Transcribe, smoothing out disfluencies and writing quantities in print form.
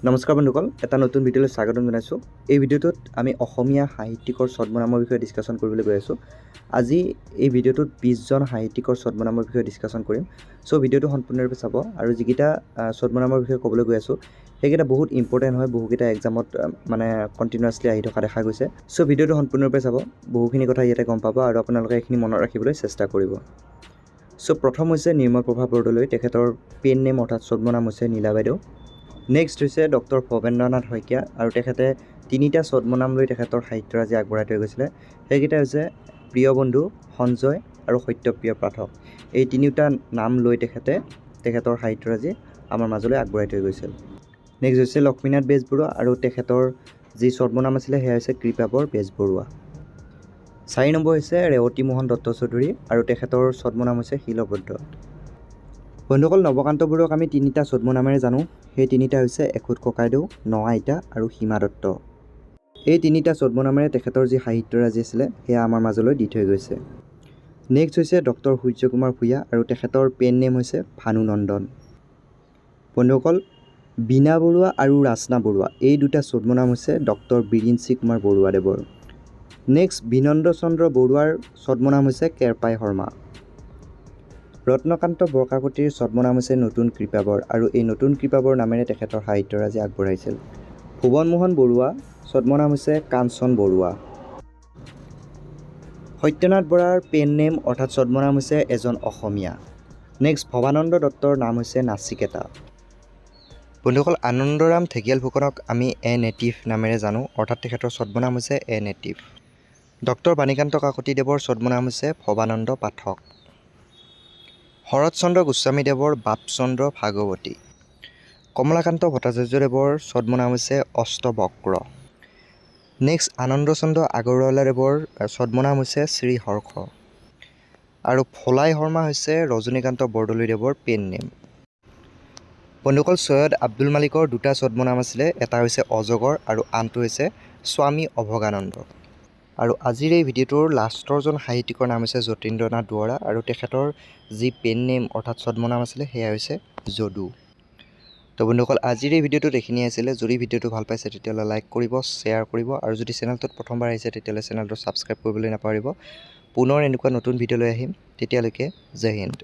নমস্কাৰ বন্ধুসকল, এটা নতুন ভিডিঅ'লৈ স্বাগতম জনাইছোঁ। এই ভিডিঅ'টোত আমি অসমীয়া সাহিত্যিকৰ ছদ্মনামৰ বিষয়ে ডিছকাশ্যন কৰিবলৈ গৈ আছোঁ। আজি এই ভিডিঅ'টোত 20জন সাহিত্যিকৰ ছদ্মনামৰ বিষয়ে ডিছকাশ্যন কৰিম। চ' ভিডিঅ'টো সম্পূৰ্ণৰূপে চাব আৰু যিকেইটা ছদ্মনামৰ বিষয়ে ক'বলৈ গৈ আছোঁ সেইকেইটা বহুত ইম্পৰ্টেণ্ট হয়, বহুকেইটা এক্সামত কণ্টিনিউৱাছলি আহি থকা দেখা গৈছে। চ' ভিডিঅ'টো সম্পূৰ্ণৰূপে চাব, বহুখিনি কথা ইয়াতে গম পাব আৰু আপোনালোকে এইখিনি মনত ৰাখিবলৈ চেষ্টা কৰিব। চ' প্ৰথম হৈছে নিৰ্মল প্ৰভা বৰদলৈ, তেখেতৰ পেন নেম অৰ্থাৎ ছদ্মনাম হৈছে নীলা বাইদেউ। নেক্সট হৈছে ডক্টৰ ভৱেন্দ্ৰনাথ শইকীয়া আৰু তেখেতে তিনিটা ছদ্মনাম লৈ তেখেতৰ সাহিত্যৰাজি আগবঢ়াই থৈ গৈছিলে। সেইকেইটা হৈছে প্ৰিয়বন্ধু, সঞ্জয় আৰু সত্যপ্ৰিয় পাঠক। এই তিনিওটা নাম লৈ তেখেতে তেখেতৰ সাহিত্যৰাজি আমাৰ মাজলৈ আগবঢ়াই থৈ গৈছিল। নেক্সট হৈছে লক্ষ্মীনাথ বেজবৰুৱা আৰু তেখেতৰ যি ছদ্মনাম আছিলে সেয়া হৈছে কৃপাবৰ বেজবৰুৱা। 4 নম্বৰ হৈছে ৰেৱতী মোহন দত্ত চৌধুৰী আৰু তেখেতৰ ছদ্মনাম হৈছে শিলবদ্ধ। বন্ধুসকল, নৱকান্ত বৰুৱাক আমি তিনিটা ছদ্মনামেৰে জানো। সেই তিনিটা হৈছে এখুত ককাইদেউ, ন আইতা আৰু সীমা দত্ত। এই তিনিটা ছদ্মনামেৰে তেখেতৰ যি সাহিত্যৰাজি আছিলে সেয়া আমাৰ মাজলৈ দি থৈ গৈছে। নেক্সট হৈছে ডক্টৰ সূৰ্যকুমাৰ ভূঞা আৰু তেখেতৰ পেন নেম হৈছে ভানুনন্দন। বন্ধুসকল, বীণা বৰুৱা আৰু ৰাচনা বৰুৱা এই দুটা ছদ্মনাম হৈছে ডক্টৰ বিৰিঞ্চি কুমাৰ বৰুৱাদেৱৰ। নেক্সট বিনন্দ চন্দ্ৰ বৰুৱাৰ ছদ্মনাম হৈছে কেৰপাই শৰ্মা। ৰত্নকান্ত বৰকাকতিৰ ছদ্মনাম হৈছে নতুন কৃপাবৰ আৰু এই নতুন কৃপাবৰ নামেৰে তেখেতৰ সাহিত্যৰাজি আগবঢ়াইছিল। ভুৱন মোহন বৰুৱা ছদ্মনাম হৈছে কাঞ্চন বৰুৱা। সত্যনাথ বৰাৰ পেন নেম অৰ্থাৎ ছদ্মনাম হৈছে এজন অসমীয়া। নেক্সট ভৱানন্দ দত্তৰ নাম হৈছে নাচিকেতা। বন্ধুসকল, আনন্দৰাম ঢেকীয়াল ফুকনক আমি এ নেটিভ নামেৰে জানো, অৰ্থাৎ তেখেতৰ ছদ্মনাম হৈছে এ নেটিভ। ডক্টৰ বাণীকান্ত কাকতিদেৱৰ ছদ্মনাম হৈছে ভৱানন্দ পাঠক। শৰৎচন্দ্ৰ গোস্বামীদেৱৰ বাপচন্দ্ৰ ভাগৱতী। কমলাকান্ত ভট্টাচাৰ্যদেৱৰ ছদ্মনাম হৈছে অষ্টবক্ৰ। নেক্সট আনন্দচন্দ্ৰ আগৰৱালাদেৱৰ ছদ্মনাম হৈছে শ্ৰীহৰ্ষ আৰু ফলাই শৰ্মা হৈছে ৰজনীকান্ত বৰদলৈদেৱৰ পেন নেম। বন্ধুসকল, সৈয়দ আব্দুল মালিকৰ দুটা ছদ্মনাম আছিলে, এটা হৈছে অজগৰ আৰু আনটো হৈছে স্বামী অভগানন্দ। আৰু আজিৰ এই ভিডিঅ'টোৰ লাষ্টৰজন সাহিত্যিকৰ নাম হৈছে যতীন্দ্ৰনাথ দুৱৰা আৰু তেখেতৰ যি পেন নেম অৰ্থাৎ ছদ্মনাম আছিলে সেয়া হৈছে যদু। তো বন্ধুসকল, আজিৰ এই ভিডিঅ'টোত এইখিনিয়ে আছিলে। যদি ভিডিঅ'টো ভাল পাইছে তেতিয়াহ'লে লাইক কৰিব, শ্বেয়াৰ কৰিব আৰু যদি চেনেলটোত প্ৰথমবাৰ আহিছে তেতিয়াহ'লে চেনেলটো ছাবস্ক্ৰাইব কৰিবলৈ নাপাহৰিব। পুনৰ এনেকুৱা নতুন ভিডিঅ' লৈ আহিম, তেতিয়ালৈকে জয় হিন্দ।